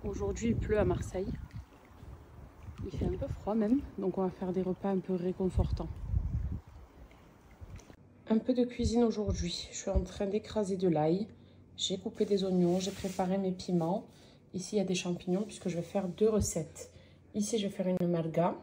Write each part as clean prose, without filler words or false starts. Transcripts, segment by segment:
Aujourd'hui, il pleut à Marseille. Il fait un peu froid même, donc on va faire des repas un peu réconfortants. Un peu de cuisine aujourd'hui. Je suis en train d'écraser de l'ail. J'ai coupé des oignons, j'ai préparé mes piments. Ici, il y a des champignons puisque je vais faire 2 recettes. Ici, je vais faire une marga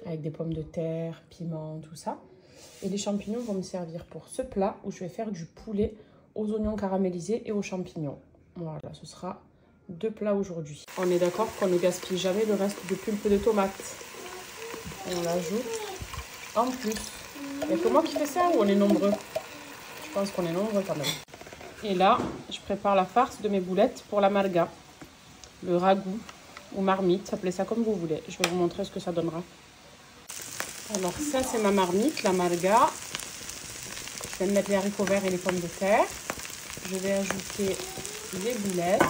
avec des pommes de terre, piments, tout ça. Et les champignons vont me servir pour ce plat où je vais faire du poulet aux oignons caramélisés et aux champignons. Voilà, ce sera 2 plats aujourd'hui. On est d'accord qu'on ne gaspille jamais le reste de pulpe de tomate. On l'ajoute en plus. Il n'y a que moi qui fais ça ou on est nombreux? Je pense qu'on est nombreux quand même. Et là, je prépare la farce de mes boulettes pour la marga. Le ragoût ou marmite, appelez ça comme vous voulez. Je vais vous montrer ce que ça donnera. Alors ça, c'est ma marmite, la marga. Je vais mettre les haricots verts et les pommes de terre. Je vais ajouter les boulettes.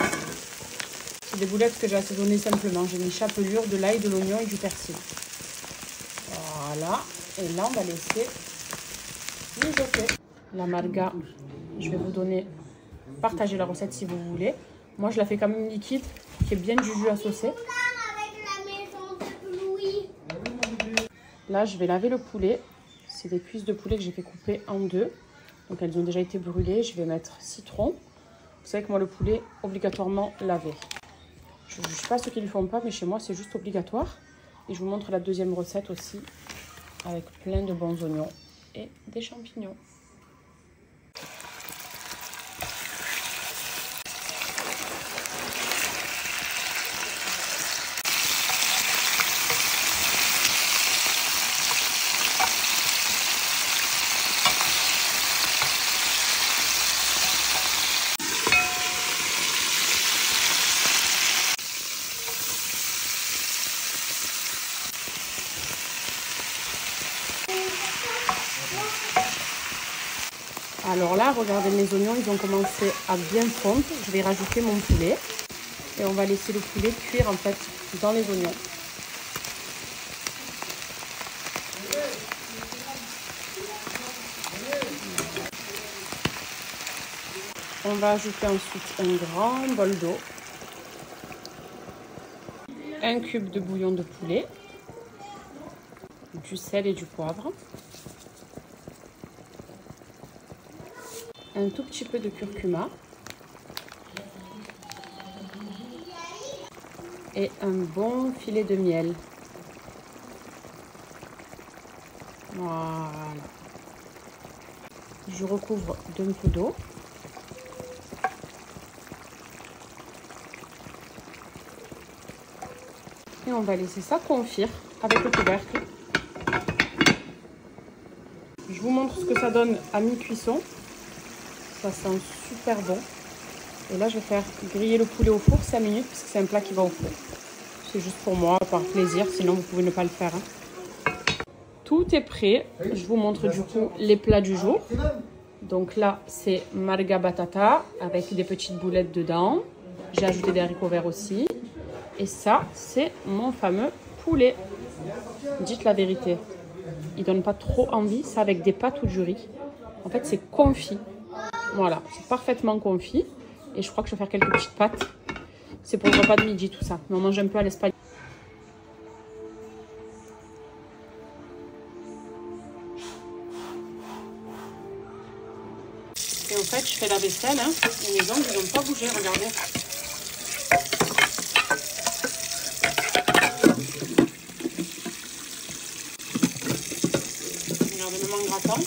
C'est des boulettes que j'ai assaisonnées simplement. J'ai mis chapelure, de l'ail, de l'oignon et du persil. Voilà. Et là, on va laisser mijoter. La marga, je vais vous donner, partager la recette si vous voulez. Moi, je la fais quand même liquide, qui est bien du jus à saucer. Là, je vais laver le poulet. C'est des cuisses de poulet que j'ai fait couper en 2. Donc, elles ont déjà été brûlées. Je vais mettre citron. Vous savez que moi, le poulet, obligatoirement lavé. Je ne juge pas ceux qui ne le font pas, mais chez moi, c'est juste obligatoire. Et je vous montre la deuxième recette aussi, avec plein de bons oignons et des champignons. Alors là, regardez mes oignons, ils ont commencé à bien fondre. Je vais rajouter mon poulet et on va laisser le poulet cuire en fait dans les oignons. On va ajouter ensuite un grand bol d'eau, un cube de bouillon de poulet, du sel et du poivre, un tout petit peu de curcuma et un bon filet de miel. Voilà. Je recouvre d'un peu d'eau. Et on va laisser ça confire avec le couvercle. Je vous montre ce que ça donne à mi-cuisson. Ça sent super bon. Et là, je vais faire griller le poulet au four 5 minutes parce que c'est un plat qui va au four. C'est juste pour moi, par plaisir. Sinon, vous pouvez ne pas le faire. Tout est prêt. Je vous montre du coup les plats du jour. Donc là, c'est marga batata avec des petites boulettes dedans. J'ai ajouté des haricots verts aussi. Et ça, c'est mon fameux poulet. Dites la vérité. Il donne pas trop envie. Ça avec des pâtes ou du riz. En fait, c'est confit. Voilà, c'est parfaitement confit. Et je crois que je vais faire quelques petites pâtes. C'est pour le repas de midi, tout ça. Mais on mange un peu à l'espagnol. Et en fait, je fais la vaisselle. Hein, et mes ongles, ils n'ont pas bougé, regardez. Regardez, même en grattant.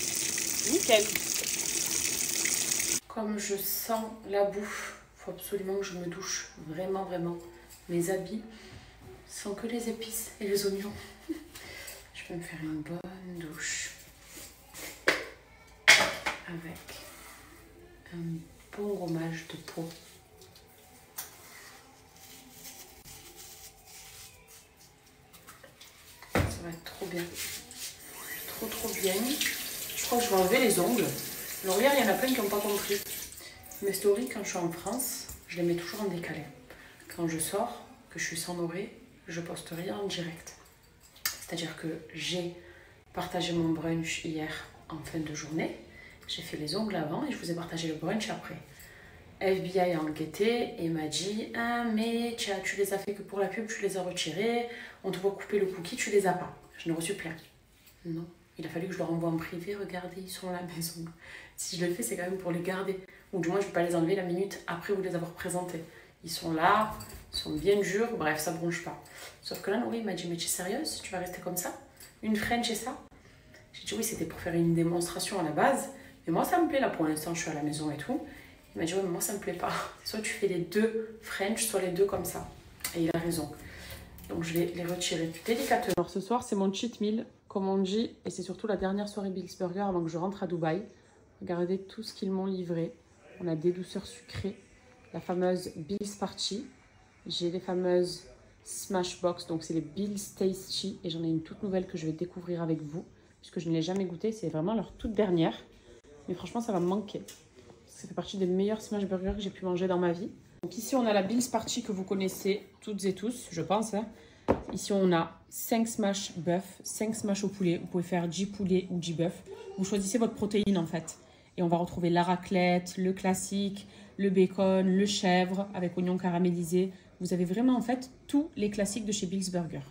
Nickel. Comme je sens la bouffe, il faut absolument que je me douche. Vraiment, vraiment. Mes habits sont que les épices et les oignons. Je vais me faire une bonne douche. Avec un bon gommage de peau. Ça va être trop bien. Trop bien. Je crois que je vais enlever les ongles. Alors hier, il y en a plein qui n'ont pas compris. Mes stories, quand je suis en France, je les mets toujours en décalé. Quand je sors, que je suis sans Noré, je poste rien en direct. C'est-à-dire que j'ai partagé mon brunch hier en fin de journée. J'ai fait les ongles avant et je vous ai partagé le brunch après. FBI a enquêté et m'a dit ah, mais tu les as fait que pour la pub, tu les as retirés, on te voit couper le cookie, tu les as pas. Je n'ai reçu plainte. Non, il a fallu que je leur envoie en privé, regardez, ils sont à la maison. Si je le fais, c'est quand même pour les garder. Ou du moins, je ne vais pas les enlever la minute après vous les avoir présentés. Ils sont là, ils sont bien durs, bref, ça ne bronche pas. Sauf que là, oui, il m'a dit mais tu es sérieuse, tu vas rester comme ça? Une French et ça? J'ai dit oui, c'était pour faire une démonstration à la base. Mais moi, ça me plaît là pour l'instant, je suis à la maison et tout. Il m'a dit ouais, mais moi, ça me plaît pas. Soit tu fais les deux French, soit les deux comme ça. Et il a raison. Donc, je vais les retirer délicatement. Alors, ce soir, c'est mon cheat meal, comme on dit. Et c'est surtout la dernière soirée Bill's Burger avant que je rentre à Dubaï. Regardez tout ce qu'ils m'ont livré. On a des douceurs sucrées. La fameuse Bill's Party. J'ai les fameuses Smash Box. Donc, c'est les Bill's Tasty. Et j'en ai une toute nouvelle que je vais découvrir avec vous. Puisque je ne l'ai jamais goûtée. C'est vraiment leur toute dernière. Mais franchement, ça va me manquer. Ça fait partie des meilleurs smash burgers que j'ai pu manger dans ma vie. Donc ici, on a la Bill's Party que vous connaissez toutes et tous, je pense. Hein. Ici, on a 5 smash bœuf, 5 smash au poulet. Vous pouvez faire 10 poulet ou 10 bœuf. Vous choisissez votre protéine, en fait. Et on va retrouver la raclette, le classique, le bacon, le chèvre avec oignons caramélisés. Vous avez vraiment, en fait, tous les classiques de chez Bill's Burger.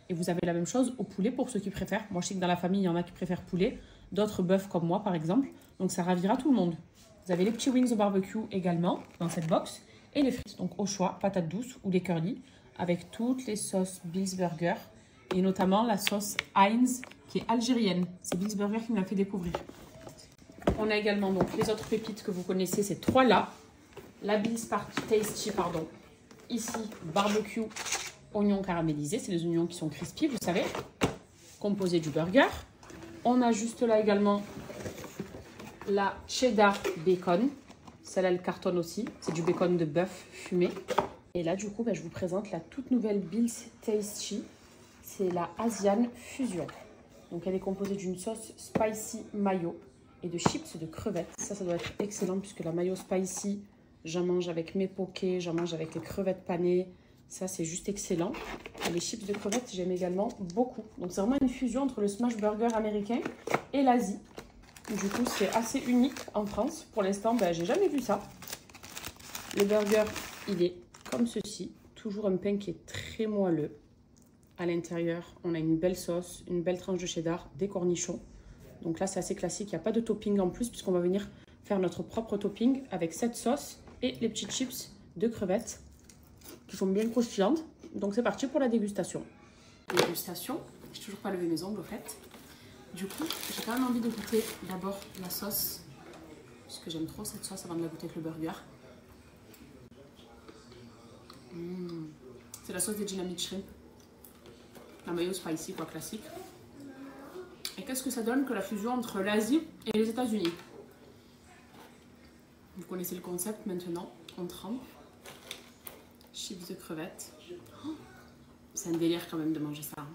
Et vous avez la même chose au poulet pour ceux qui préfèrent. Moi, je sais que dans la famille, il y en a qui préfèrent poulet. D'autres bœuf comme moi, par exemple. Donc, ça ravira tout le monde. Vous avez les petits wings au barbecue également dans cette box. Et les frites, donc au choix, patates douces ou les curly. Avec toutes les sauces Bill's Burger. Et notamment la sauce Heinz qui est algérienne. C'est Bill's Burger qui me l'a fait découvrir. On a également donc les autres pépites que vous connaissez, ces trois-là. La Bill's Tasty, pardon. Ici, barbecue, oignons caramélisés. C'est les oignons qui sont crispy, vous savez. Composés du burger. On a juste là également la cheddar bacon. Celle-là, elle cartonne aussi. C'est du bacon de bœuf fumé. Et là, du coup, je vous présente la toute nouvelle Bill's Tasty. C'est la Asian Fusion. Donc, elle est composée d'une sauce spicy mayo et de chips de crevettes. Ça doit être excellent puisque la mayo spicy, j'en mange avec mes pokés, j'en mange avec les crevettes panées. Ça, c'est juste excellent. Et les chips de crevettes, j'aime également beaucoup. Donc, c'est vraiment une fusion entre le smash burger américain et l'Asie. Du coup, c'est assez unique en France. Pour l'instant, j'ai jamais vu ça. Le burger, il est comme ceci. Toujours un pain qui est très moelleux. À l'intérieur, on a une belle sauce, une belle tranche de cheddar, des cornichons. Donc là, c'est assez classique. Il n'y a pas de topping en plus puisqu'on va venir faire notre propre topping avec cette sauce et les petites chips de crevettes qui sont bien croustillantes. Donc c'est parti pour la dégustation. Dégustation. Je n'ai toujours pas levé mes ongles au fait. Du coup, j'ai quand même envie de goûter d'abord la sauce, parce que j'aime trop cette sauce avant de la goûter avec le burger. C'est la sauce des dynamite shrimp. La mayo spicy, quoi, classique. Et qu'est-ce que ça donne que la fusion entre l'Asie et les États-Unis? Vous connaissez le concept maintenant, on trempe. Chips de crevettes. Oh, c'est un délire quand même de manger ça. Hein.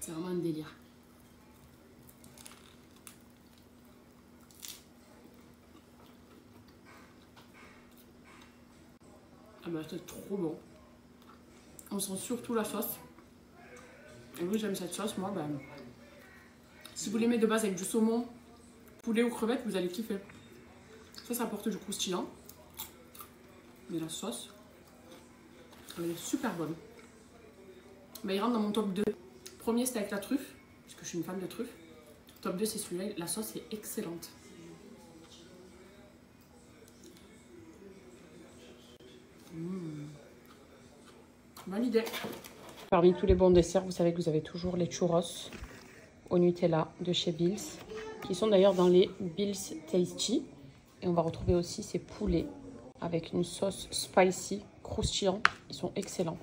C'est vraiment un délire. Ah bah c'est trop bon. On sent surtout la sauce. Et oui, j'aime cette sauce, moi. Si vous l'aimez de base avec du saumon, poulet ou crevettes, vous allez kiffer. Ça apporte du croustillant. Mais la sauce, elle est super bonne. Il rentre dans mon top 2. Premier, c'était avec la truffe, parce que je suis une fan de truffe. Top 2, c'est celui-là. La sauce est excellente. Bonne idée. Parmi tous les bons desserts, vous savez que vous avez toujours les churros au Nutella de chez Bill's, qui sont d'ailleurs dans les Bill's Tasty. Et on va retrouver aussi ces poulets avec une sauce spicy, croustillant. Ils sont excellents.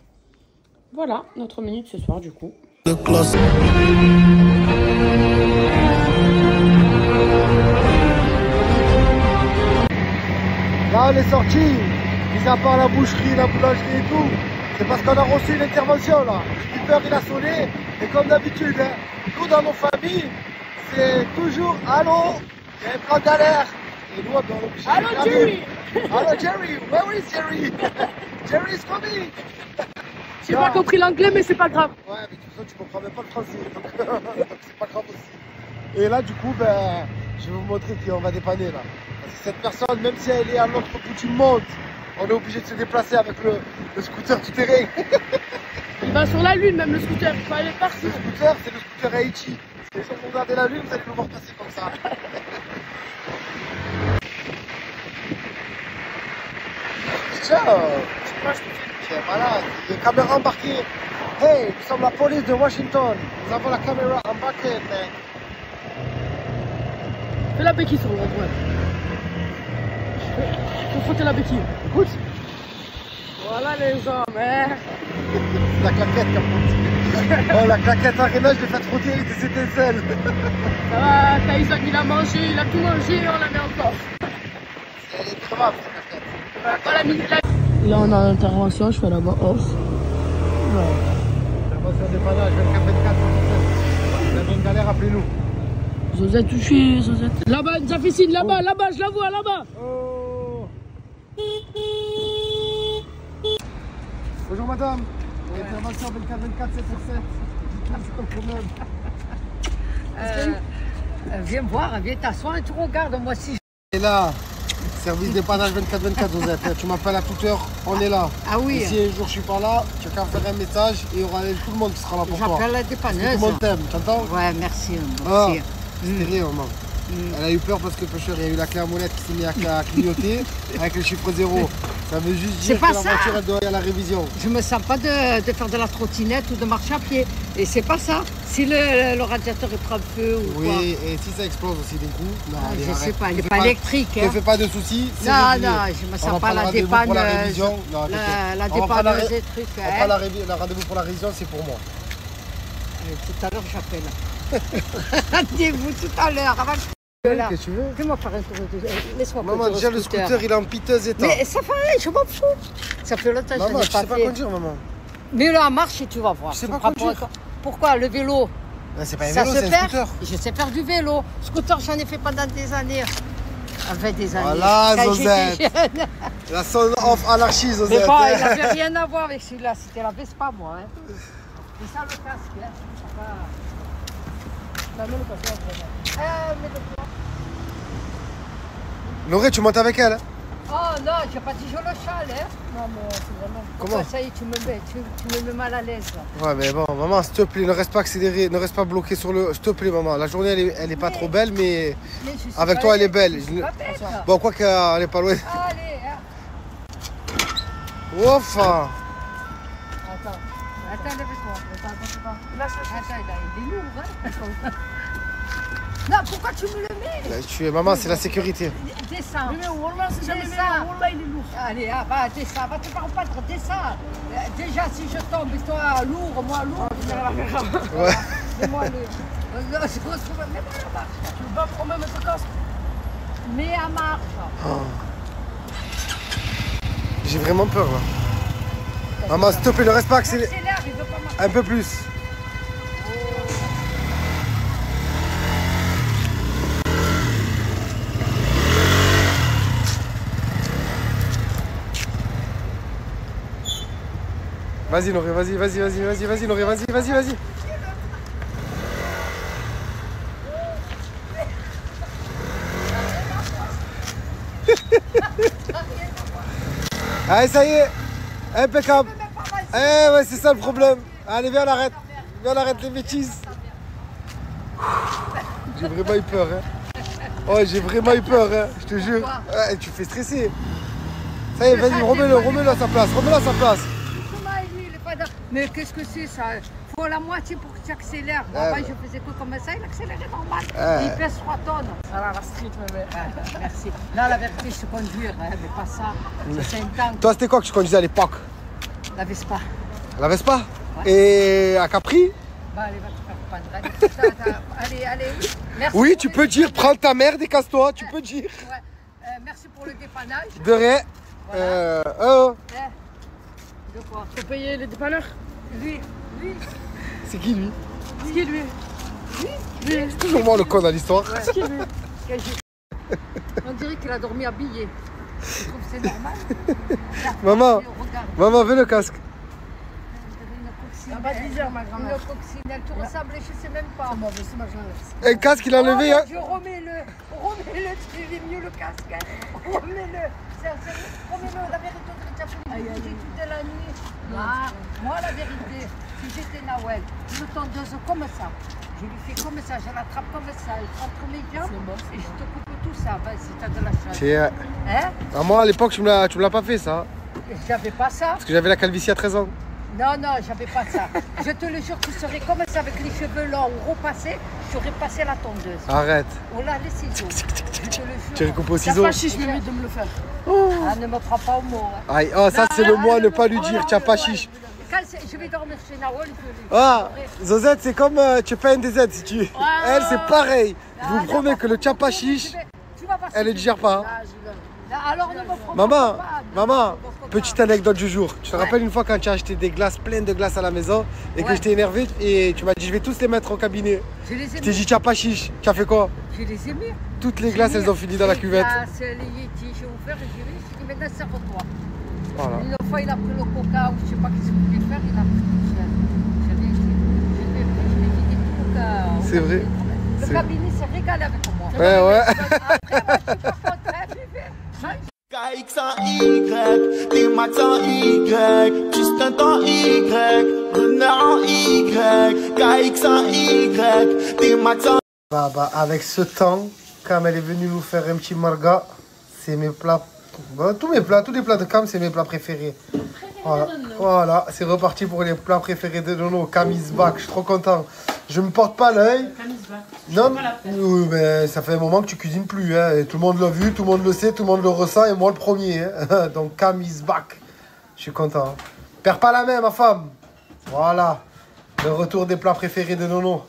Voilà notre menu de ce soir du coup. Là, on est sorti, mis à part la boucherie, la boulangerie et tout. C'est parce qu'on a reçu une intervention là. Le skipper il a sonné et comme d'habitude, hein, nous dans nos familles, c'est toujours allô, il y a un plan d'alerte. Et nous on doit l'obligé. Allô Jerry. Allô Jerry, where is Jerry? Jerry is coming. J'ai pas compris l'anglais mais c'est pas grave. Ouais mais de toute façon tu comprends même pas le français, donc c'est pas grave aussi. Et là du coup je vais vous montrer qu'on va dépanner là. Parce que cette personne, même si elle est à l'autre bout du monde, on est obligé de se déplacer avec le scooter tout terrain. Il va sur la lune, même le scooter, il faut aller partout. Le scooter, c'est le scooter Aichi. Si les gens vont regarder la lune, vous allez le voir passer comme ça. Tiens, voilà, il y a une caméra embarquée. Hey, nous sommes la police de Washington. Nous avons la caméra embarquée, mec. Fais la béquille sur le rond-point. Faut frotter la béquille. Écoute, Voilà les hommes, hein. la claquette qui a frotti. Oh, la claquette Arena, je l'ai fait frotter avec des étincelles. Ça va, Tyson il a mangé, il a tout mangé et on la met encore. Elle est grave, cette claquette. Voilà, là on a l'intervention, je fais là-bas off. Intervention de dépannage, 24-24, vous avez une galère, appelez-nous. Zozette touché, Zozette. Là-bas, ça fait signe, là-bas, là-bas, je la vois, là-bas. Oh. Bonjour madame. Intervention 24-24, 7/7. C'est quoi le problème? Viens voir, viens t'asseoir et tu regardes, moi si. Et là, service dépannage 24-24, Zozette. Tu m'appelles à toute heure, on est là. Ah oui. Et si un jour je suis pas là, tu as qu'à faire un message et il y aura tout le monde qui sera là pour toi. J'appelle la Tout le dépanneuse. monde t'aime, tu entends? Ouais, merci. Ah, Merci. c'était rien, maman. Elle a eu peur parce que le pêcheur, il y a eu la clé à molette qui s'est mis à clignoter avec le chiffre 0. Ça veut juste dire pas que la ça. voiture, elle doit aller à la révision. Je me sens pas de faire de la trottinette ou de marcher à pied. Et c'est pas ça. Si le radiateur il prend feu ou quoi. Oui, et si ça explose aussi d'un coup, non, Ah, allez, je sais arrête. pas, il n'est Fais pas électrique. Ne Hein. fais pas de soucis, c'est Non, réglé. non, je me On sens va pas prendre la rendez-vous pour la dépanneuse. révision. Non, La t'inquiète. On va prendre dépanneuse et trucs. on prend le rendez-vous pour la révision, c'est pour moi. Tout à l'heure, j'appelle. Rendez-vous tout à l'heure. Avant là. Qu'est-ce que tu veux? Fais-moi faire un tour de. Laisse-moi Maman, conduire déjà au le scooter, il est en piteux état. Mais ça fait, je m'en fous. Ça fait longtemps que je Maman, n'ai tu pas sais pas fait. conduire, maman. Mais là, en marche, tu vas voir. Tu sais Tu pas me prends conduire. Pourquoi? Le vélo, C'est pas un ça vélo, se c'est un perd. scooter. Je sais faire du vélo. Scooter, j'en ai fait pendant des années. Enfin, des années. Voilà, Quand Zozette. j'étais jeune. La son off anarchie, Mais Zozette. bon, il n'avait rien à voir avec celui-là. C'était la Vespa, moi. Hein. C'est ça le casque. Hein. Ça va. Mets le casque, là, Mais le... Lauré, tu montes avec elle, hein? Oh non, j'ai pas dit je le chale. Hein. Non, mais c'est vraiment. Comment? Ça y est, tu me mets mal à l'aise. Là. Ouais, mais bon, maman, s'il te plaît, ne reste pas accéléré, ne reste pas bloqué sur le. S'il te plaît, maman, la journée, elle est pas trop belle, mais Mais je suis avec pas toi, elle est bête. belle. Je suis pas bête. Bon, quoi qu'elle est pas loin. Allez, hein. Ouf! Attends, lève-toi. Attends. Attends, il est lourd, hein. Non, pourquoi tu me le mets? Maman, c'est la sécurité. Descends. Mais Wallah, c'est jamais Descends. bien. Wallah, il est lourd. Allez, ah, va, descends, va te faire battre, descends. Déjà, si je tombe, et toi lourd, moi lourd, tu verras la faire. Ouais. Mets-moi le. Mets-moi la marche. Tu veux pas quand même mettre le casque? Mets à marche. J'ai vraiment peur là. Maman, s'il te plaît, ne reste pas accéléré. Accélère, il veut pas marcher. Un peu plus. Vas-y, Lauré, vas-y, Lauré, vas-y. Allez, ça y est, impeccable. Eh ouais, c'est ça le problème. Allez, viens, on arrête les bêtises. J'ai vraiment eu peur, hein. Oh, j'ai vraiment eu peur, hein. Je te jure. Ouais, tu fais stresser. Ça y est, vas-y, remets-le à sa place. Lui, il est pas d'accord. Mais qu'est-ce que c'est ça? Faut la moitié pour que tu accélères. Avant, je faisais que comme ça, il accélérait normal. Il pèse 3 tonnes. Alors, la street, mais. Merci. Non, la vérité, je sais conduire, hein, mais pas ça. C'est 5 ans. Toi, c'était quoi que tu conduisais à l'époque? La Vespa. La Vespa? Et à Capri? Bah, allez, va te faire prendre. Allez. Merci Oui, pour tu le peux dire, dépannage. prends ta merde et casse-toi, tu peux dire. Ouais. Merci pour le dépannage. De rien. Voilà. De quoi? Faut payer les dépanneurs? Lui. C'est qui lui? C'est qui lui? C'est toujours moi le con dans l'histoire. C'est qui lui? On dirait qu'il a dormi habillé. Je trouve que c'est normal. Maman, Regarde. maman, fais le casque. On dirait une coccinelle. pas de viseur, ma grand-mère. Une coccinelle. Tu ressembles, je sais même pas. Bon, c'est ma grand-mère. Un casque, il a enlevé. Hein. Je remets-le, tu es mieux le casque. Hein. Remets-le, remets-le, la vérité, tu as fait les études de la nuit. Ah, moi, la vérité, si j'étais Nawel, je tondeuse comme ça. Je lui fais comme ça, je l'attrape comme ça, elle entre mes jambes et je te coupe tout ça. Vas-y, t'as de la chance. Hein? Ah, moi, à l'époque, tu me l'as pas fait, ça. J'avais pas ça. Parce que j'avais la calvitie à 13 ans. Non, non, j'avais pas ça. Je te le jure, tu serais comme ça avec les cheveux longs ou repassés, j'aurais passé la tondeuse. Arrête. On l'a les ciseaux. Je te le jure. Tu recoupes au T'as ciseau. pas chiche, mais de me le faire. Ah, ne me prends pas au mot. Hein. Aïe, oh, ça, c'est le mot à ne pas lui dire. Tu n'as pas chiche. Quand je vais dormir chez Nawel, je lui Ah, Zozette, c'est comme tu payes un des aides si tu. Elle, c'est pareil. Je vous promets que le tchapa chiche, elle ne digère pas. Alors ne me prends Maman, pas. maman, petite anecdote du jour. Tu te rappelles une fois quand tu as acheté des glaces, pleines de glaces à la maison, et que je t'ai énervé et tu m'as dit je vais tous les mettre au cabinet. Je les ai Je t'ai dit tchapa chiche. Tu as fait quoi? Je les ai mis. Toutes les glaces, elles ont fini dans la cuvette. Les Yeti, j'ai ouvert et j'ai dit maintenant serre-toi. Voilà. Une fois, il a pris le coca ou je sais pas qu'est-ce qu'il voulait faire, il a pris tout seul. J'ai rien dit. Je l'ai pris, je lui ai dit du coca. C'est vrai. Le cabinet s'est régalé avec moi. Ouais, ouais. Après, moi, je suis pas contraire, j'ai fait. KX sans Y, des maths sans Y, Justin en Y, Runner en Y, KX en Y, des maths sans Bah, avec ce temps, Cam elle est venue nous faire un petit marga. C'est mes plats. Bah, tous les plats de Cam, c'est mes plats préférés. Voilà, c'est reparti pour les plats préférés de Nono. Cam is back, je suis trop content. Je me porte pas l'œil. Non, oui, mais ça fait un moment que tu cuisines plus. Hein. Et tout le monde l'a vu, tout le monde le sait, tout le monde le ressent, et moi le premier. Hein. Donc Cam is back. Je suis content. Perds pas la main, ma femme. Voilà. Le retour des plats préférés de Nono.